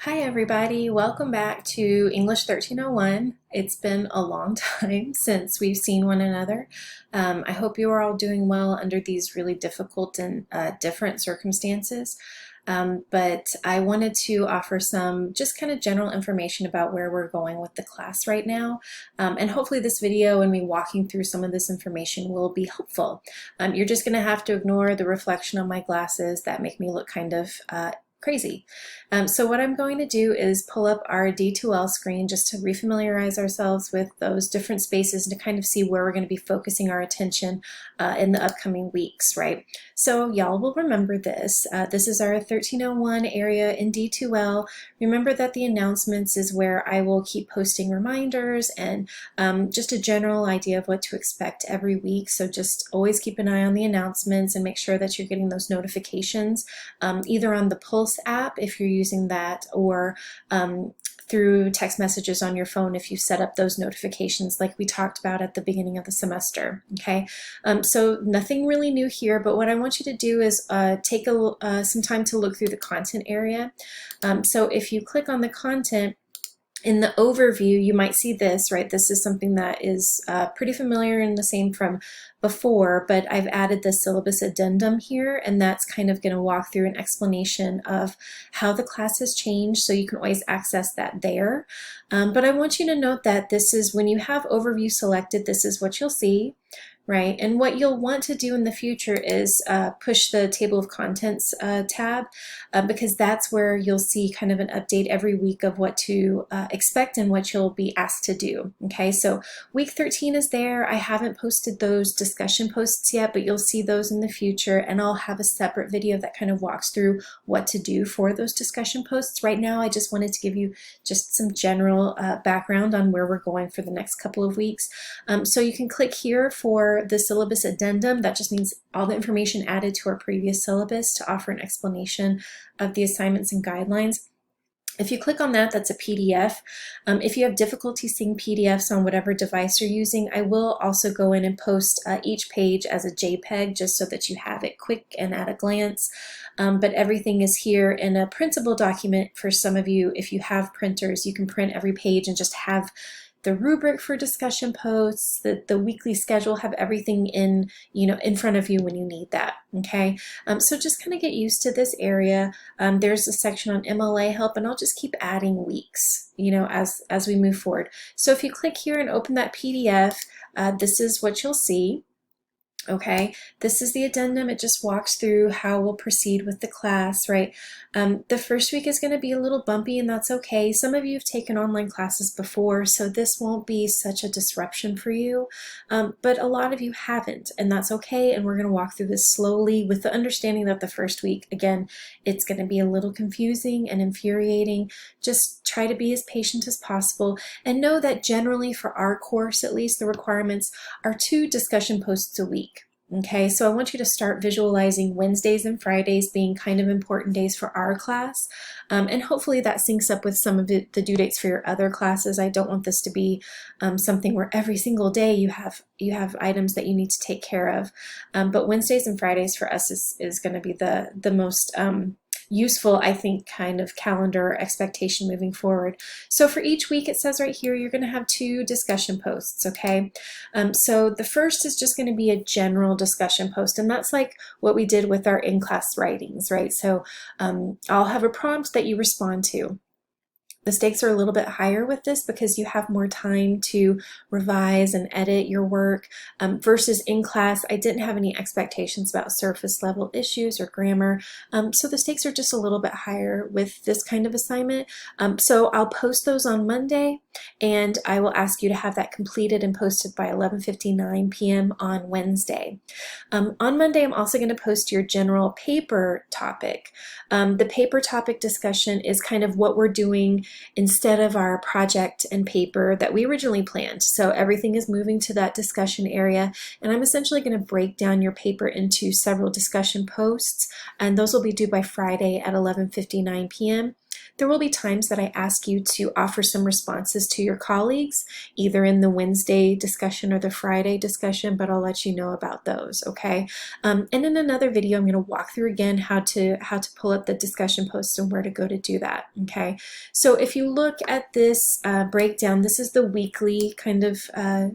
Hi everybody, welcome back to English 1301. It's been a long time since we've seen one another. I hope you are all doing well under these really difficult and different circumstances. But I wanted to offer some just kind of general information about where we're going with the class right now. And hopefully this video and me walking through some of this information will be helpful. You're just going to have to ignore the reflection on my glasses that make me look kind of crazy. So what I'm going to do is pull up our D2L screen just to refamiliarize ourselves with those different spaces and to kind of see where we're going to be focusing our attention in the upcoming weeks, right? So y'all will remember this. This is our 1301 area in D2L. Remember that the announcements is where I will keep posting reminders and just a general idea of what to expect every week. So just always keep an eye on the announcements and make sure that you're getting those notifications either on the Pulse app if you're using that, or through text messages on your phone if you set up those notifications like we talked about at the beginning of the semester. Okay, so nothing really new here, but what I want you to do is take some time to look through the content area. So if you click on the content, in the overview, you might see this, right? This is something that is pretty familiar and the same from before, but I've added the syllabus addendum here, and that's kind of going to walk through an explanation of how the class has changed, so you can always access that there. But I want you to note that this is, when you have overview selected, this is what you'll see. Right, and what you'll want to do in the future is push the table of contents tab because that's where you'll see kind of an update every week of what to expect and what you'll be asked to do. Okay, so week 13 is there. I haven't posted those discussion posts yet, but you'll see those in the future, and I'll have a separate video that kind of walks through what to do for those discussion posts. Right now, I just wanted to give you just some general background on where we're going for the next couple of weeks. So you can click here for the syllabus addendum. That just means all the information added to our previous syllabus to offer an explanation of the assignments and guidelines. If you click on that, that's a PDF. If you have difficulty seeing PDFs on whatever device you're using, I will also go in and post each page as a JPEG just so that you have it quick and at a glance. But everything is here in a printable document. For some of you, if you have printers, you can print every page and just have the rubric for discussion posts, the weekly schedule, have everything in front of you when you need that. Okay, so just kind of get used to this area. There's a section on MLA help, and I'll just keep adding weeks, as we move forward. So if you click here and open that PDF, this is what you'll see. Okay, this is the addendum. It just walks through how we'll proceed with the class, right? The first week is going to be a little bumpy, and that's okay. Some of you have taken online classes before, so this won't be such a disruption for you, but a lot of you haven't, and that's okay, and we're going to walk through this slowly with the understanding that the first week, again, it's going to be a little confusing and infuriating. Just try to be as patient as possible, and know that generally for our course, at least, the requirements are 2 discussion posts a week. Okay, so I want you to start visualizing Wednesdays and Fridays being kind of important days for our class, and hopefully that syncs up with some of the due dates for your other classes. I don't want this to be something where every single day you have items that you need to take care of, but Wednesdays and Fridays for us is going to be the most useful, I think, kind of calendar expectation moving forward. So for each week, it says right here, you're going to have 2 discussion posts, okay? So the first is just going to be a general discussion post, and that's like what we did with our in-class writings, right? So I'll have a prompt that you respond to. The stakes are a little bit higher with this because you have more time to revise and edit your work versus in class. I didn't have any expectations about surface level issues or grammar, so the stakes are just a little bit higher with this kind of assignment. So I'll post those on Monday, and I will ask you to have that completed and posted by 11:59 p.m. on Wednesday. On Monday, I'm also going to post your general paper topic. The paper topic discussion is kind of what we're doing instead of our project and paper that we originally planned. So everything is moving to that discussion area, and I'm essentially going to break down your paper into several discussion posts, and those will be due by Friday at 11:59 p.m. There will be times that I ask you to offer some responses to your colleagues, either in the Wednesday discussion or the Friday discussion, but I'll let you know about those, okay? And in another video, I'm going to walk through again how to pull up the discussion posts and where to go to do that, okay? So if you look at this breakdown, this is the weekly kind of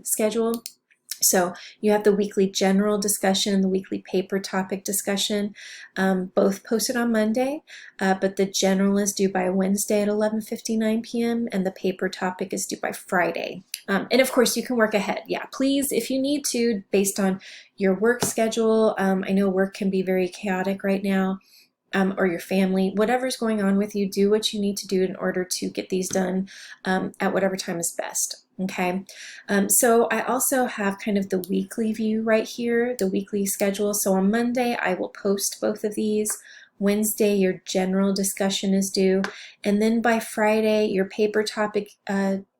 schedule. So you have the weekly general discussion and the weekly paper topic discussion, both posted on Monday, but the general is due by Wednesday at 11:59 p.m. and the paper topic is due by Friday. And of course you can work ahead. Yeah, please, if you need to, based on your work schedule. I know work can be very chaotic right now. Or your family, whatever's going on with you, do what you need to do in order to get these done at whatever time is best. Okay, so I also have kind of the weekly view right here, the weekly schedule. So on Monday, I will post both of these. Wednesday, your general discussion is due. And then by Friday, your paper topic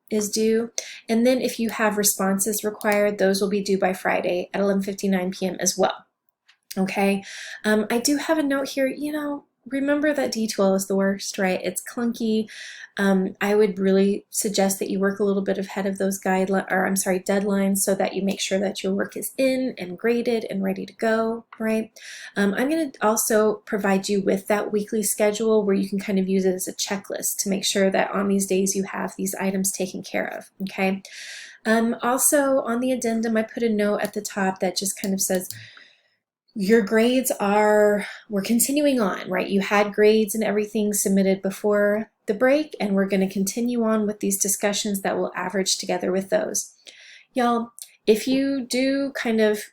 is due. And then if you have responses required, those will be due by Friday at 11:59 p.m. as well. Okay, I do have a note here, remember that D12 is the worst, right? It's clunky. I would really suggest that you work a little bit ahead of those deadlines so that you make sure that your work is in and graded and ready to go, right? I'm going to also provide you with that weekly schedule where you can kind of use it as a checklist to make sure that on these days you have these items taken care of, okay? Also on the addendum, I put a note at the top that just kind of says, your grades we're continuing on, right? You had grades and everything submitted before the break, and we're going to continue on with these discussions that will average together with those. Y'all, if you do kind of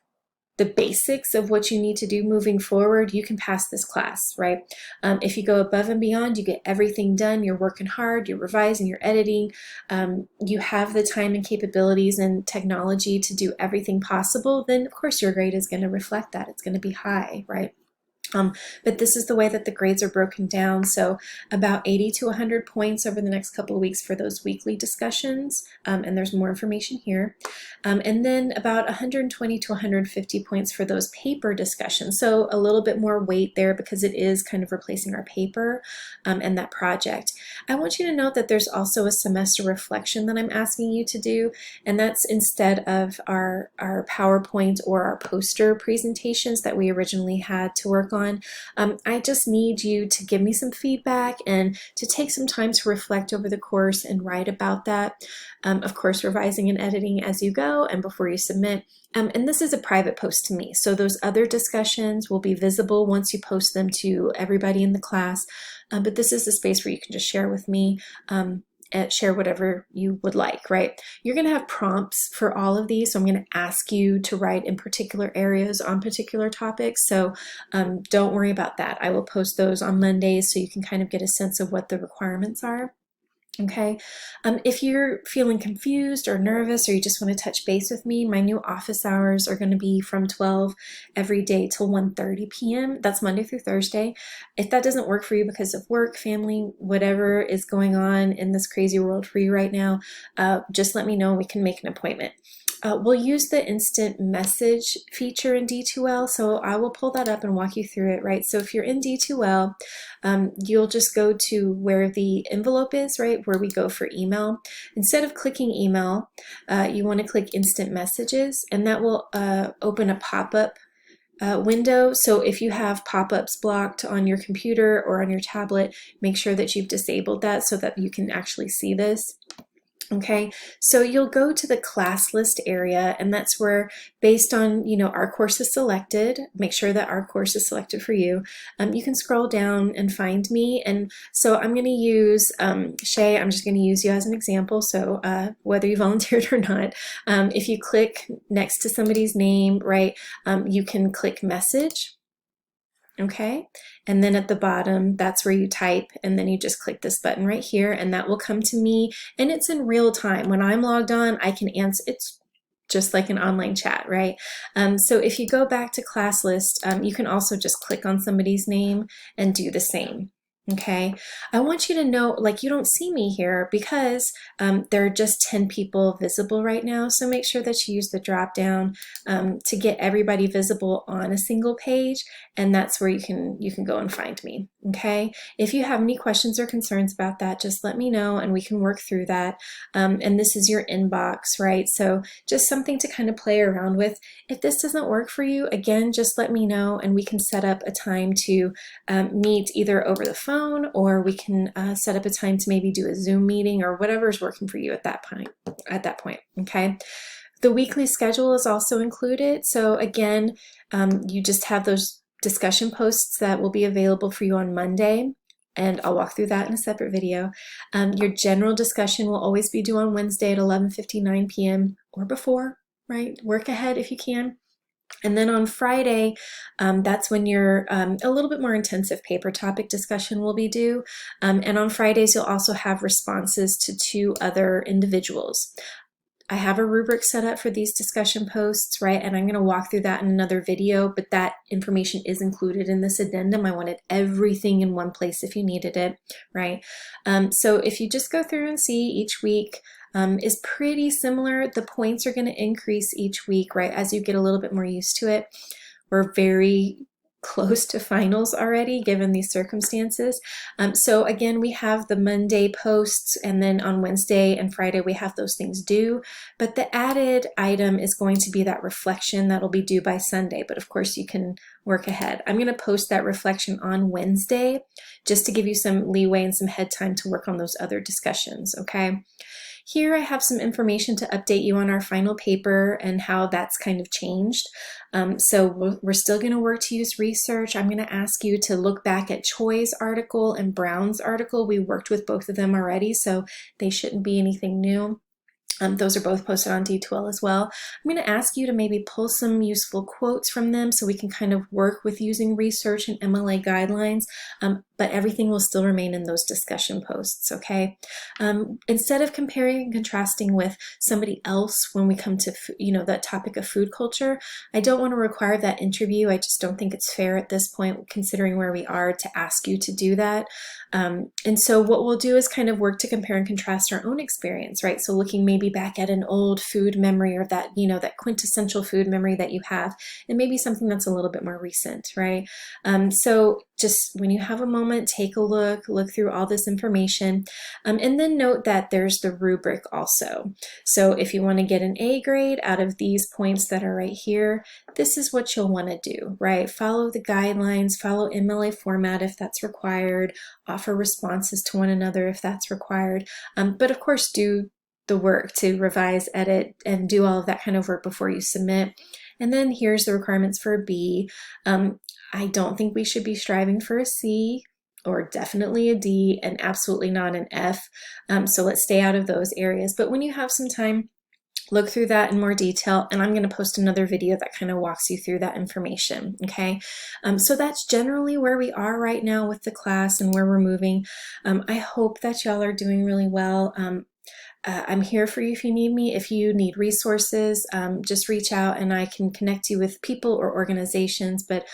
the basics of what you need to do moving forward, you can pass this class, right? If you go above and beyond, you get everything done, you're working hard, you're revising, you're editing, you have the time and capabilities and technology to do everything possible, then of course your grade is going to reflect that. It's going to be high, right? But this is the way that the grades are broken down. So about 80 to 100 points over the next couple of weeks for those weekly discussions. And there's more information here. And then about 120 to 150 points for those paper discussions. So a little bit more weight there because it is kind of replacing our paper and that project. I want you to note that there's also a semester reflection that I'm asking you to do. And that's instead of our PowerPoint or our poster presentations that we originally had to work on. I just need you to give me some feedback and to take some time to reflect over the course and write about that. Of course, revising and editing as you go and before you submit. And this is a private post to me. So those other discussions will be visible once you post them to everybody in the class. But this is a space where you can just share with me and share whatever you would like, right? You're going to have prompts for all of these. So I'm going to ask you to write in particular areas on particular topics. So don't worry about that. I will post those on Mondays so you can kind of get a sense of what the requirements are. Okay, if you're feeling confused or nervous or you just want to touch base with me, my new office hours are going to be from 12 every day till 1:30 p.m. That's Monday through Thursday. If that doesn't work for you because of work, family, whatever is going on in this crazy world for you right now, just let me know and we can make an appointment. We'll use the instant message feature in D2L, so I will pull that up and walk you through it, right? So if you're in D2L, you'll just go to where the envelope is, right, where we go for email. Instead of clicking email, you want to click instant messages, and that will open a pop-up window. So if you have pop-ups blocked on your computer or on your tablet, make sure that you've disabled that so that you can actually see this. Okay, so you'll go to the class list area, and that's where, based on, our course is selected, make sure that our course is selected for you. You can scroll down and find me. And so I'm going to use, Shay, I'm just going to use you as an example. So whether you volunteered or not, if you click next to somebody's name, right, you can click message. Okay, and then at the bottom, that's where you type, and then you just click this button right here, and that will come to me, and it's in real time. When I'm logged on, I can answer. It's just like an online chat, right? So if you go back to class list, you can also just click on somebody's name and do the same. Okay, I want you to know, like, you don't see me here because there are just 10 people visible right now. So make sure that you use the drop down to get everybody visible on a single page, and that's where you can go and find me. Okay, if you have any questions or concerns about that, just let me know and we can work through that. And this is your inbox, right? So just something to kind of play around with. If this doesn't work for you, again, just let me know and we can set up a time to meet either over the phone, or we can set up a time to maybe do a Zoom meeting or whatever is working for you at that point. Okay. The weekly schedule is also included. So again, you just have those discussion posts that will be available for you on Monday, and I'll walk through that in a separate video. Your general discussion will always be due on Wednesday at 11:59 p.m. or before, right? Work ahead if you can. And then on Friday, that's when your a little bit more intensive paper topic discussion will be due. And on Fridays, you'll also have responses to 2 other individuals. I have a rubric set up for these discussion posts, right? And I'm going to walk through that in another video, but that information is included in this addendum. I wanted everything in one place if you needed it, right? So if you just go through and see each week, is pretty similar. The points are going to increase each week, right? As you get a little bit more used to it. We're very close to finals already given these circumstances. So again, we have the Monday posts, and then on Wednesday and Friday we have those things due, but the added item is going to be that reflection that'll be due by Sunday, but of course you can work ahead. I'm going to post that reflection on Wednesday just to give you some leeway and some head time to work on those other discussions, okay? Here I have some information to update you on our final paper and how that's kind of changed. So we're still going to work to use research. I'm going to ask you to look back at Choi's article and Brown's article. We worked with both of them already, so they shouldn't be anything new. Those are both posted on D2L as well. I'm going to ask you to maybe pull some useful quotes from them so we can kind of work with using research and MLA guidelines, but everything will still remain in those discussion posts, okay? Instead of comparing and contrasting with somebody else when we come to, that topic of food culture, I don't want to require that interview. I just don't think it's fair at this point, considering where we are, to ask you to do that. And so what we'll do is kind of work to compare and contrast our own experience, right? So looking maybe back at an old food memory, or that, that quintessential food memory that you have, and maybe something that's a little bit more recent, right? So just when you have a moment, take a look through all this information, and then note that there's the rubric also. So if you want to get an A grade out of these points that are right here, this is what you'll want to do, right? Follow the guidelines, follow MLA format if that's required, offer responses to one another if that's required, but of course do the work to revise, edit, and do all of that kind of work before you submit. And then here's the requirements for a B. I don't think we should be striving for a C, or definitely a D, and absolutely not an F. So let's stay out of those areas. But when you have some time, look through that in more detail, and I'm going to post another video that kind of walks you through that information, okay? So that's generally where we are right now with the class and where we're moving. I hope that y'all are doing really well. I'm here for you if you need me. If you need resources, just reach out and I can connect you with people or organizations. But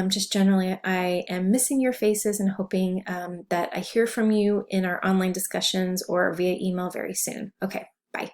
just generally, I am missing your faces and hoping that I hear from you in our online discussions or via email very soon. Okay, bye.